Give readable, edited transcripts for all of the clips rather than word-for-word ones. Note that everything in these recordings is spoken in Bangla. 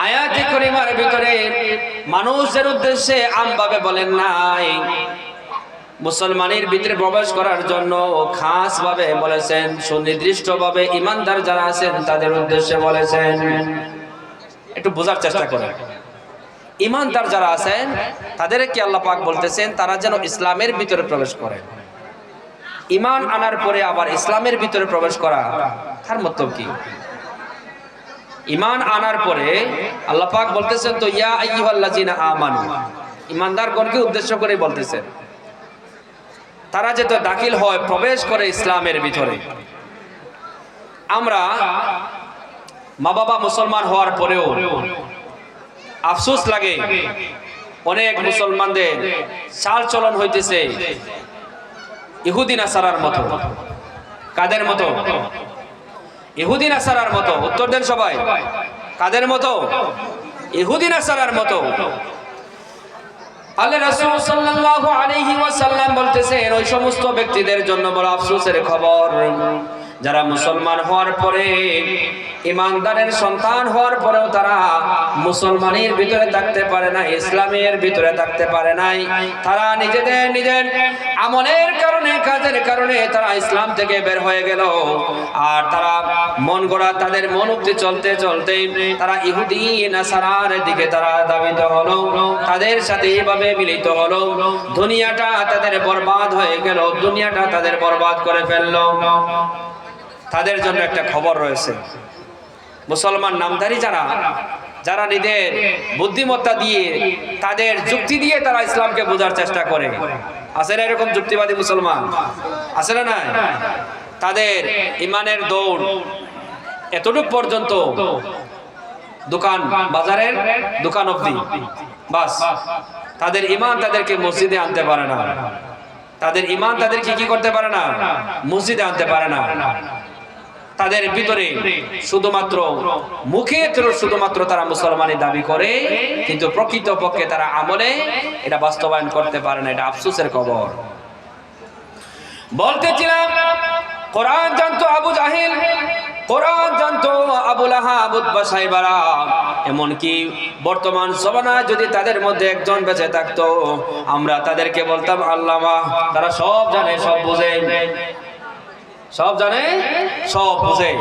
আয়াতে কারিমার ভিতরে মানুষের উদ্দেশ্যে আমভাবে বলেন নাই, মুসলমানের ভিতরে প্রবেশ করার জন্য খাস ভাবে বলেছেন, সুনির্দিষ্ট ভাবে ইমানদার যারা আছেন তাদের উদ্দেশ্যে বলেছেন। একটু বোঝার চেষ্টা করেন, ইমানদার যারা আছেন তাদেরকে আল্লাহ পাক বলতেছেন তারা যেন ইসলামের ভিতরে প্রবেশ করে। ঈমান আনার পরে আবার ইসলামের ভিতরে প্রবেশ করা, তার মতলব কি? ঈমান আনার পরে আল্লাহ পাক বলতেছেন তো ইয়া আইয়ুহাল্লাযিনা আমানু, ঈমানদারগণকে উদ্দেশ্য করে বলতেছেন তারা যেন দাখিল হয়, প্রবেশ করে ইসলামের ভিতরে। আমরা মা বাবা মুসলমান হওয়ার পরেও আফসোস লাগে, অনেক মুসলমানদের চাল চলন হইতেছে ইহুদি নাসারার মতো। কাদের মতো? ইহুদি নাসারার মতো। উত্তর দেন সবাই, কাদের মতো? ইহুদি নাসারার মতো। আল্লাহ রাসূল সাল্লাল্লাহু আলাইহি ওয়াসাল্লাম বলতেছেন ওই সমস্ত ব্যক্তিদের জন্য বড় আফসোসের খবর যারা মুসলমান হওয়ার পরে, ইমানদারের সন্তান হওয়ার পরেও তারা মুসলমানের ভিতরে থাকতে পারে না, ইসলামের ভিতরে থাকতে পারে নাই। তারা নিজের আমলের কারণে, কাজের কারণে তারা ইসলাম থেকে বের হয়ে গেল। আর তারা মন গড়া তাদের মনোক্তি চলতে চলতে তারা ইহুদি নাসারার দিকে তারা ধাবিত হলো, তাদের সাথে এইভাবে মিলিত হলো। দুনিয়াটা তাদের বরবাদ হয়ে গেল, দুনিয়াটা তাদের বরবাদ করে ফেললো। তাদের জন্য একটা খবর রয়েছে, মুসলমান নামধারী যারা নিজের বুদ্ধিমত্তা দিয়ে, তাদের যুক্তি দিয়ে তারা ইসলামকে বোঝার চেষ্টা করে। আছে না এরকম যুক্তিবাদী মুসলমান? আছে না? না, তাদের ইমানের দৌড় এতটুকু পর্যন্ত, দোকান বাজারের দোকান অবধি, বাস। তাদের ইমান তাদেরকে মসজিদে আনতে পারে না, তাদের ইমান তাদেরকে কি করতে পারে না? মসজিদে আনতে পারে না। তাদের ভিতরে শুধুমাত্র মুখে শুধুমাত্র তারা মুসলমানের দাবি করে, কিন্তু প্রকৃত পক্ষে তারা আমলে এটা বাস্তবায়ন করতে পারে না। এটা আফসোসের খবর। বলতেছিলাম কোরআন জানতো আবু জাহেল, কোরআন জানতো আবু লাহাব, উতবা, সাইবারা। এমনকি বর্তমান জমানায় যদি তাদের মধ্যে একজন বেঁচে থাকতো, আমরা তাদেরকে বলতাম আল্লামা। তারা সব জানে, সব বুঝে, সব জানে, সব বুঝে।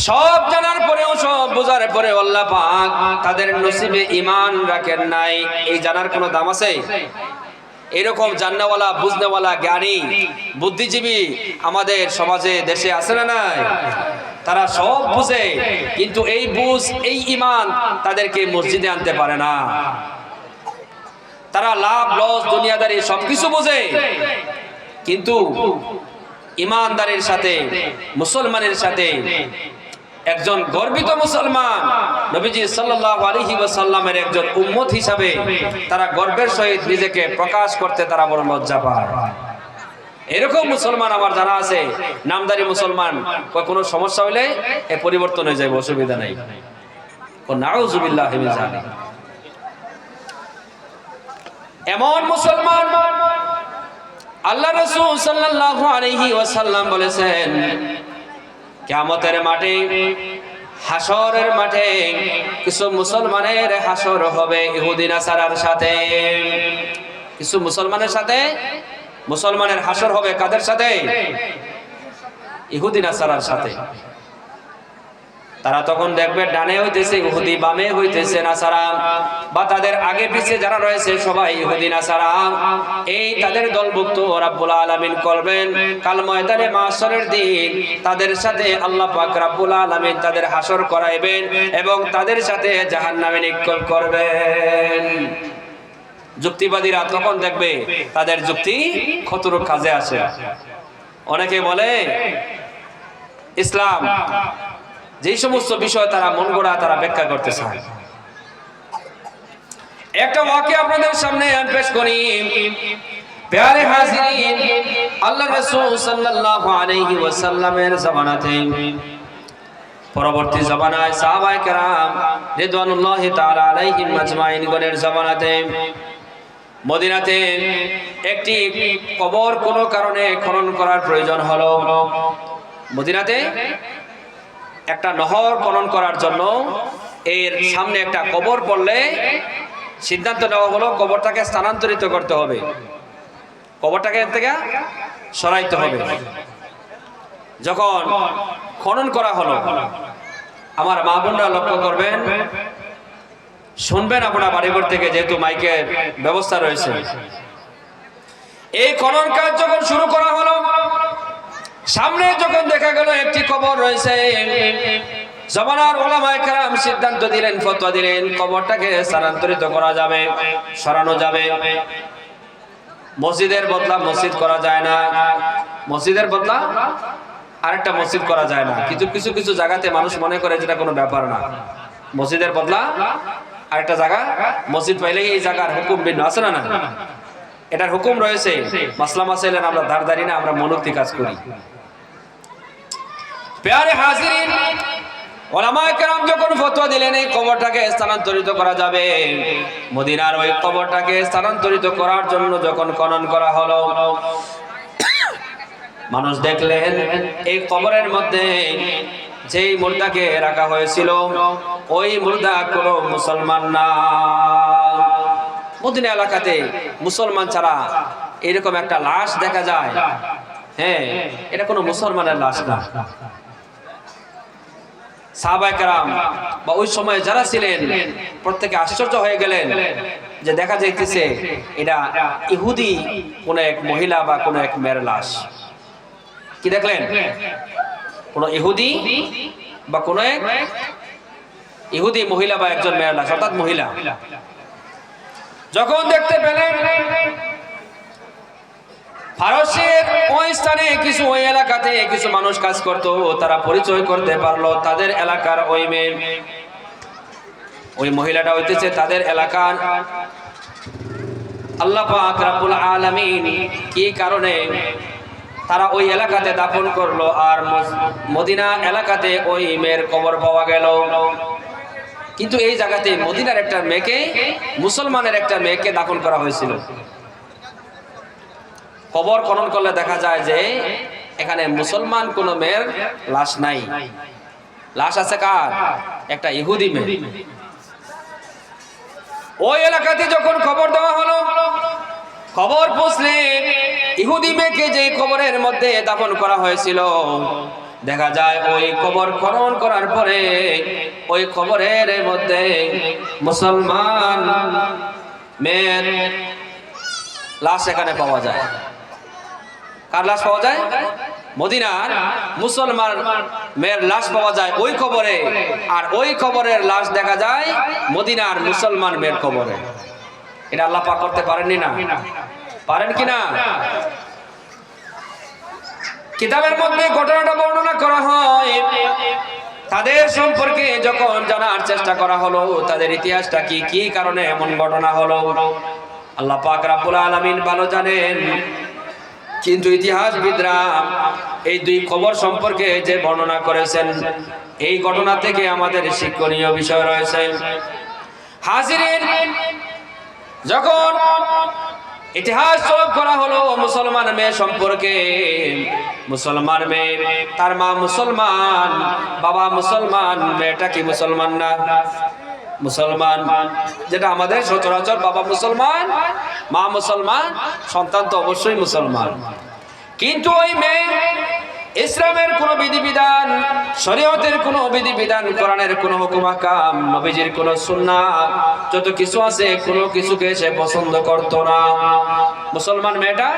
সব জানার পরেও, সব বোঝার পরে আল্লাহ পাক তাদের নসিবে ঈমান রাখেন নাই। এই জানার কোনো দাম আছে? এরকম জান্নাওয়ালা, বুঝনেওয়ালা, জ্ঞানী, বুদ্ধিজীবী আমাদের সমাজে, দেশে আছে না নাই? তারা সব বুঝে, কিন্তু এই বুঝ, এই ঈমান তাদেরকে মসজিদে আনতে পারে না। তারা লাভ লস, দুনিয়াদারি সবকিছু বোঝে, কিন্তু ইমানদারের সাথে, মুসলমানের সাথে, একজন গর্বিত মুসলমান, নবীজি সাল্লাল্লাহু আলাইহি ওয়াসাল্লামের একজন উম্মত হিসাবে তারা গর্বের সহিত নিজেকে প্রকাশ করতে তারা বড় লজ্জা পায়। এরকম মুসলমান আমার জানা আছে, নামদারি মুসলমান। কোনো সমস্যা হইলে এ পরিবর্তন হয়ে যাবে, অসুবিধা নাই। নাউযুবিল্লাহি মিন যালিক। এমন মুসলমান আল্লাহ রাসূল সাল্লাল্লাহু আলাইহি ওয়াসাল্লাম বলেছেন কিয়ামতের মাঠে, হাসরের মাঠে কিছু মুসলমানের হাসর হবে ইহুদি নাসারার সাথে। কিছু মুসলমানের সাথে, মুসলমানের হাসর হবে কাদের সাথে? ইহুদি নাসারার সাথে। তারা তখন দেখবে ডানে হইতেছে ইহুদি, বামে হইতেছে নাসারা, বা তাদের আগে পিছে যারা রয়েছে সবাই ইহুদি নাসারা। এই তাদের দলভুক্ত রাব্বুল আলামিন করবেন কাল ময়দানে মাহশরের দিন। তাদের সাথে আল্লাহ পাক রাব্বুল আলামিন তাদের হাসর করাইবেন এবং তাদের সাথে জাহান্নামে নিক্ষেপ করবেন। যুক্তিবাদীরা তখন দেখবে তাদের যুক্তি কতটুকু কাজে আসে। অনেকে বলে ইসলাম যে সমস্ত বিষয় তারা মন গড়া তারা ব্যাখ্যা করতে চায়। একটা ওয়াকিয়া আপনাদের সামনে পেশ করি। প্যারে হাজিরিন, আল্লাহ রাসূল সাল্লাল্লাহু আলাইহি ওয়াসাল্লামের জামানাতে, পরবর্তী জামানায় সাহাবায়ে কেরাম রিদওয়ানুল্লাহি তাআলা আলাইহিম আজমাইন গণের জামানাতে মদিনাতে একটি কবর কোনো কারণে খনন করার প্রয়োজন হলো। মদিনাতে একটা নহর খনন করার জন্য এর সামনে একটা কবর পড়লে সিদ্ধান্ত নেওয়া হলো কবরটাকে স্থানান্তরিত করতে হবে, কবরটাকে এর থেকে সরাইতে হবে। যখন খনন করা হলো, আমার মা বোনরা লক্ষ্য করবেন, শুনবেন আপনার বাড়িঘর থেকে, যেহেতু মাইকের ব্যবস্থা রয়েছে। এই খনন কাজ যখন শুরু করা হলো, সামনে যখন দেখা গেল একটি কবর রয়েছে, জমানার উলামায়ে কেরাম সিদ্ধান্ত দিলেন, ফতোয়া দিলেন, কবরটাকে স্থানান্তরিত করা যাবে, সরানো যাবে। মসজিদের বদলা মসজিদ করা যায় না, মসজিদের বদলা আরেকটা মসজিদ করা যায় না। কিছু কিছু কিছু জায়গাতে মানুষ মনে করে যেটা কোনো ব্যাপার না, মসজিদের বদলা আরেকটা জায়গা মসজিদ পাইলে এই জায়গার হুকুম ভিন্ন আছে না? না, এটার হুকুম রয়েছে। মাসলা মাসাইলেন আমরা ধারদারি না, আমরা মনোক্তি কাজ করি। প্যারে হাজিরিন, উলামায়ে কেরাম যখন ফতোয়া দিলেন এই কবরটাকে স্থানান্তরিত করা যাবে, মদিনার ওই কবরটাকে স্থানান্তরিত করার জন্য যখন খনন করা হলো, মানুষ দেখলেন এই কবরের মধ্যে যেই মুর্দাকে রাখা হয়েছিল ওই মুর্দা কোনো মুসলমান না। মদিনা এলাকাতে মুসলমান ছাড়া এরকম একটা লাশ দেখা যায়, হ্যাঁ, এটা কোনো মুসলমানের লাশ না। সাহাবায়ে কেরাম বা ওই সময় যারা ছিলেন প্রত্যেকে আশ্চর্য হয়ে গেলেন যে দেখা যাইতেছে এটা ইহুদি কোন এক মহিলা বা কোন এক মেয়ের লাশ। কি দেখলেন? কোন ইহুদি বা কোন এক ইহুদি মহিলা বা একজন মেয়ের লাশ, অর্থাৎ মহিলা। যখন দেখতে পেলেন, ফারসের ওই স্থানে কিছু, ওই এলাকাতে কিছু মানুষ কাজ করত, তারা পরিচয় করতে পারলো তাদের এলাকার ওই মেয়ে, ওই মহিলাটা হইতেছে তাদের এলাকার। আল্লাহ পাক রব্বুল আলামিন কি কারণে তারা ওই এলাকাতে দাফন করলো, আর মদিনা এলাকাতে ওই মেয়ের কবর পাওয়া গেল। কিন্তু এই জায়গাতে মদিনার একটা মেয়েকে, মুসলমানের একটা মেয়েকে দাফন করা হয়েছিল। কবর খনন করলে দেখা যায় যে এখানে মুসলমান কোন মেয়ের লাশ নাই, লাশ আছে কার? একটা ইহুদি মেয়ে। ওই এলাকাতে যখন খবর দেওয়া হলো, খবর পৌঁছলে ইহুদি মেয়েকে যে কবরের মধ্যে দাফন করা হয়েছিল, দেখা যায় ওই কবর খনন করার পরে ওই কবরের মধ্যে মুসলমান মেয়ের লাশ এখানে পাওয়া যায়। কার লাশ পাওয়া যায়? মদিনার মুসলমান মেয়ের লাশ পাওয়া যায় ওই কবরে, আর ওই কবরের লাশ দেখা যায় মদিনার মুসলমান মেয়ের কবরে। এটা আল্লাহ পাক করতে পারেননি? না পারেন কিনা? কিতাবের মধ্যে ঘটনাটা বর্ণনা করা হয়। তাদের সম্পর্কে যখন জানার চেষ্টা করা হলো, তাদের ইতিহাসটা কি, কি কারণে এমন ঘটনা হলো, আল্লাহ পাক রব্বুল আলামিন ভালো জানেন। কিন্তু ইতিহাসবিদরা এই দুই কবর সম্পর্কে যে বর্ণনা করেছেন, এই ঘটনা থেকে আমাদের শিক্ষণীয় বিষয় রয়েছে। হাজিরিন, যখন ইতিহাস তলব করা হলো মুসলমান মেয়ে সম্পর্কে, মুসলমান মেয়ে, তার মা মুসলমান, বাবা মুসলমান, মেয়েটা কি মুসলমান না? মুসলমান। যেটা আমাদের সচরাচর, বাবা মুসলমান, মা মুসলমান, সন্তান তো অবশ্যই মুসলমান। কিন্তু ওই মেয়ে ইসলামের কোন বিধিবিধান, শরীয়তের কোন বিধিবিধান, কোরআনের কোন হুকুম আহকাম, নবীজির কোন সুন্নাত, যত কিছু আছে কোনো কিছুকে সে পছন্দ করত না। মুসলমান মেয়েটা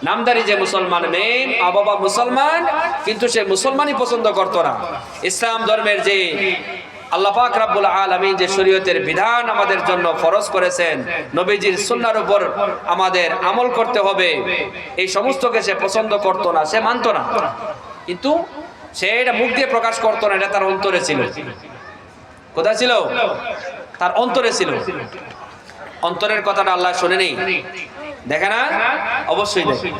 নামদারি যে মুসলমান মেয়ে, মা বাবা মুসলমান, কিন্তু সে মুসলমানই পছন্দ করত না। ইসলাম ধর্মের যে আল্লাহ পাক রব্বুল আলামিন যে শরীয়তের বিধান আমাদের জন্য ফরজ করেছেন, নবীজির সুন্নাহর উপর আমাদের আমল করতে হবে, এই সমস্তকে সে পছন্দ করত না, সে মানত না। কিন্তু সে এটা মুখ দিয়ে প্রকাশ করত না, এটা তার অন্তরে ছিল। কোথায় ছিল? তার অন্তরে ছিল। অন্তরের কথাটা আল্লাহ শুনেনি, দেখে না? অবশ্যই দেখে।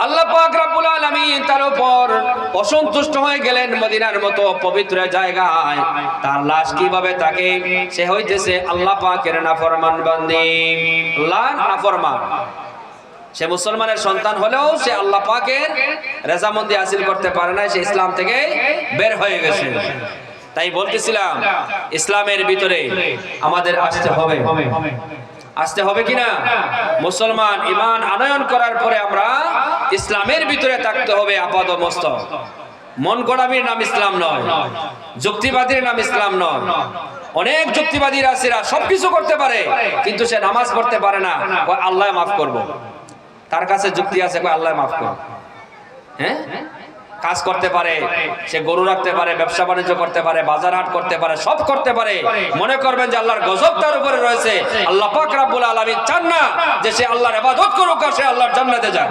আল্লাহ পাক রব্বুল আলামিন তার উপর অসন্তুষ্ট হয়ে গেলেন। মদিনার মতো পবিত্র জায়গায় তার লাশ কিভাবে থাকে? সে হইতেছে আল্লাহ পাকের নাফরমান বান্দী, আল্লাহর নাফরমান। সে মুসলমানের সন্তান হলেও সে আল্লাহ পাকের রেজামন্দি হাসিল করতে পারে না, সে ইসলাম থেকে বের হয়ে গেছে। তাই বলতেছিলাম ইসলামের ভিতরে আমাদের আসতে হবে কিনা? মুসলমান ঈমান আনয়ন করার পরে আমরা ইসলামের ভিতরে থাকতে হবে আপাদমস্তক। মন গড়ামির নাম ইসলাম নয়, যুক্তিবাদীর নাম ইসলাম নয়। অনেক যুক্তিবাদীর আছে সবকিছু করতে পারে কিন্তু সে নামাজ পড়তে পারে না, কয় আল্লাহ মাফ করব। তার কাছে যুক্তি আছে, কয় আল্লাহ মাফ করব। হ্যাঁ, কাজ করতে পারে, সে গরু রাখতে পারে, ব্যবসা বাণিজ্য করতে পারে, বাজার হাট করতে পারে, সব করতে পারে। মনে করবেন যে আল্লাহর গজব তার উপরে রয়েছে। আল্লাহ পাক রব্বুল আলামিন চান না যে সে আল্লাহর ইবাদত করুক আর সে আল্লাহর জান্নাতে যায়।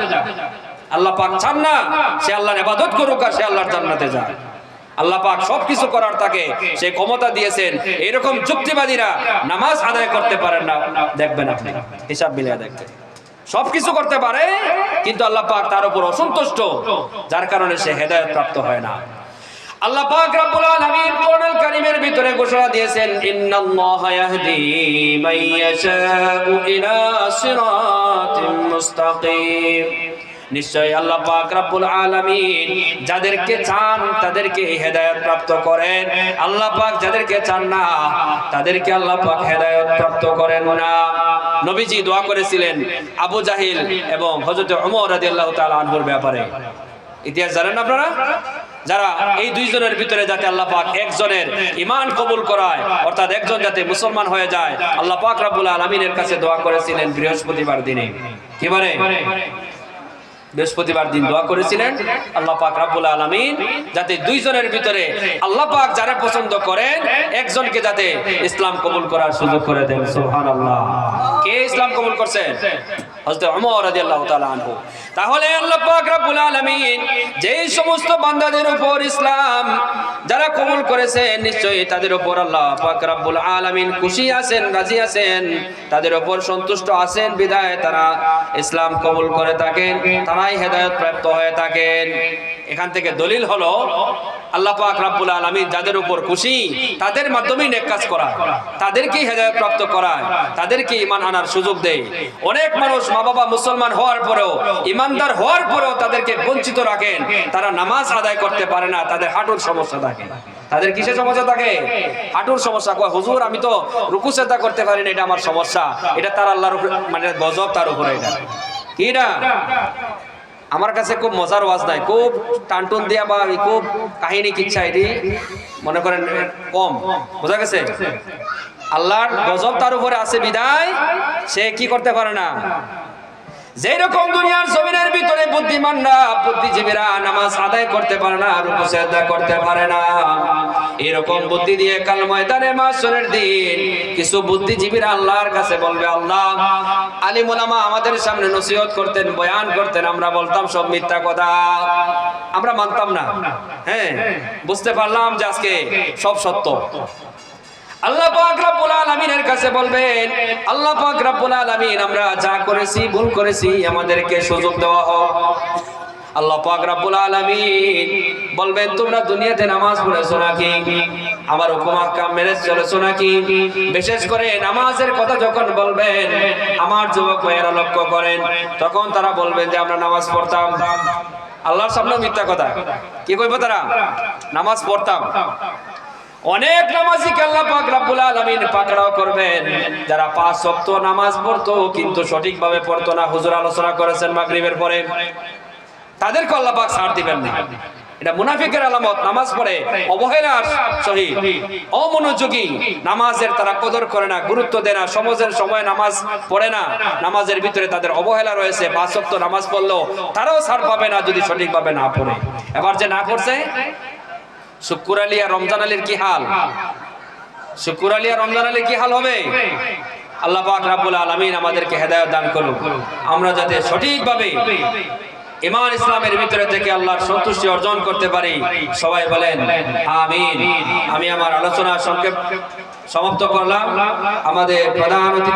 আল্লাহ পাক চান না সে আল্লাহর ইবাদত করুক আর সে আল্লাহর জান্নাতে যায়। আল্লাহ পাক সবকিছু করার তাকে সে ক্ষমতা দিয়েছেন। এরকম যুক্তিবাদীরা নামাজ আদায় করতে পারেন না, দেখবেন আপনি হিসাব মিলিয়ে দেখবেন। সবকিছু করতে পারে কিন্তু আল্লাহ পাক তার উপর অসন্তুষ্ট, যার কারণে সে হেদায়েত প্রাপ্ত হয় না। আল্লাহ পাক রব্বুল আলামিন কোরআনুল কারীমের ভিতরে ঘোষণা দিয়েছেন, ইন্নাল্লাহা ইয়াহদি মাইয়াশাউ ইলা সিরাতিন মুস্তাকিম। নিশ্চয়ই আল্লাহ পাক রব্বুল আলামিন যাদেরকে চান তাদেরকে হেদায়েত প্রাপ্ত করেন। আল্লাহ পাক যাদেরকে চান না তাদেরকে আল্লাহ পাক হেদায়েত প্রাপ্ত করেন না। নবীজি দোয়া করেছিলেন আবু জাহিল এবং হযরত ওমর রাদিয়াল্লাহু তাআলা আনহুর ব্যাপারে। ইতিহাস জানেন আপনারা? যারা এই দুইজনের ভিতরে যাতে আল্লাহ পাক একজনের ঈমান কবুল করায়, অর্থাৎ একজন যাতে মুসলমান হয়ে যায়, আল্লাহ পাক রব্বুল আলামিনের কাছে দোয়া করেছিলেন বৃহস্পতিবার দিনে। কি বলে? বৃহস্পতিবার দিন দোয়া করেছিলেন আল্লাহ পাক রব্বুল আলামিন যাতে দুইজনের ভিতরে আল্লাহ পাক যারা পছন্দ করেন একজনকে যাতে ইসলাম কবুল করার সুযোগ করে দেন। সুবহানাল্লাহ। কে ইসলাম কবুল করছেন? হযরত ওমর রাদিয়াল্লাহু তাআলা আনহু। তাহলে আল্লাহ পাক রব্বুল আলামিন যেই সমস্ত বান্দাদের উপর ইসলাম যারা কবুল করেছেন নিশ্চয়ই তাদের উপর আল্লাহ পাক রব্বুল আলামিন খুশি আছেন, রাজি আছেন, তাদের উপর সন্তুষ্ট আছেন, বিধায় তারা ইসলাম কবুল করে থাকেন, তারাই হেদায়েত প্রাপ্ত হয়ে থাকেন। এখান থেকে দলিল হলো আল্লাহ পাক রব্বুল আলামিন যাদের উপর খুশি তাদের মাধ্যমে নেক কাজ করায়, তাদেরকে হেদায়েত প্রাপ্ত করায়, তাদেরকে ঈমান আনার সুযোগ দেয়। অনেক মানুষ মা বাবা মুসলমান হওয়ার পরেও, ঈমানদার হওয়ার পরেও তাদেরকে বঞ্চিত রাখেন, তারা নামাজ আদায় করতে পারে না, তাদের হাঁটুর সমস্যা থাকে। তাদের কিসের সমস্যা থাকে? হাঁটুর সমস্যা। কয় হুজুর আমি তো রুকু সেজদা করতে পারি না, এটা আমার সমস্যা। এটা তার আল্লাহর উপরে, মানে গজব তার উপরে। এটা কি না? আমার কাছে খুব মজার ওয়াজ নাই, খুব টানটুন দিয়া বা খুব কাহিনী কিচ্ছা এটি মনে করেন কম, বোঝা গেছে? আল্লাহর গজব তার উপরে আছে বিদায় সে কি করতে পারে না। যেই রকম দুনিয়ার জমিনের ভিতরে বুদ্ধিমানরা, বুদ্ধিজীবীরা নামাজ আদায় করতে পারে না, রুকু সিজদা করতে পারে না, এরকম বুদ্ধি দিয়ে কাল ময়দানে মাহশরের দিন কিছু বুদ্ধিজীবীরা আল্লাহর কাছে বলবে, আল্লাহ আলিম উলামা আমাদের সামনে নসিহত করতেন, বয়ান করতেন, আমরা বলতাম সব মিথ্যা কথা, আমরা মানতাম না। হ্যাঁ, বুঝতে পারলাম যে আজকে সব সত্য। আল্লাহ পাক রব্বুল আলামিনের কাছে বলবেন, আল্লাহ পাক রব্বুল আলামিন আমরা যা করেছি ভুল করেছি আমাদেরকে সুযোগ দেওয়া হোক। আল্লাহ পাক রব্বুল আলামিন বলবেন, তোমরা দুনিয়াতে নামাজ পড়েছো নাকি? আমার হুকুম আহকাম মেনে চলেছো নাকি? বিশেষ করে নামাজের কথা যখন বলবেন আমার যুবক ভাইয়েরা লক্ষ্য করেন, তখন তারা বলবেন যে আমরা নামাজ পড়তাম। আল্লাহর সামনে মিথ্যা কথা কি কইবো তারা? নামাজ পড়তাম। অনেক নামাজীকে আল্লাহ পাক রব্বুল আলামিন পাকড়াও করবেন যারা 5 ওয়াক্ত নামাজ পড়তো কিন্তু সঠিকভাবে পড়তো না। হুজুর আলোচনা করেছেন মাগরিবের পরে, তাদেরকে আল্লাহ পাক ছাড় দিবেন না। এটা মুনাফিকের আলামত। নামাজ পড়ে অবহেলার সহিত, অমনোযোগী, নামাজের তারা কদর করে না, গুরুত্ব দেয় না, সমাজের সময় নামাজ পড়ে না, নামাজের ভিতরে তাদের অবহেলা রয়েছে। 5 ওয়াক্ত নামাজ পড়লেও তারাও ছাড় পাবে না যদি সঠিকভাবে না পড়ে। এবার যে না পড়ছে, শুক্র আলী আর রমজান আলীর কি হাল? শুক্র আলী আর রমজান আলীর কি হাল হবে? আল্লাহ পাক রব্বুল আলামিন আমাদেরকে হেদায়েত দান করুন, আমরা যাতে সঠিকভাবে ঈমান ইসলামের ভিতরে থেকে আল্লাহর সন্তুষ্টি অর্জন করতে পারি। সবাই বলেন আমিন। আমি আমার আলোচনা সংক্ষেপ সমাপ্ত করলাম। আমাদের প্রধান অতিথি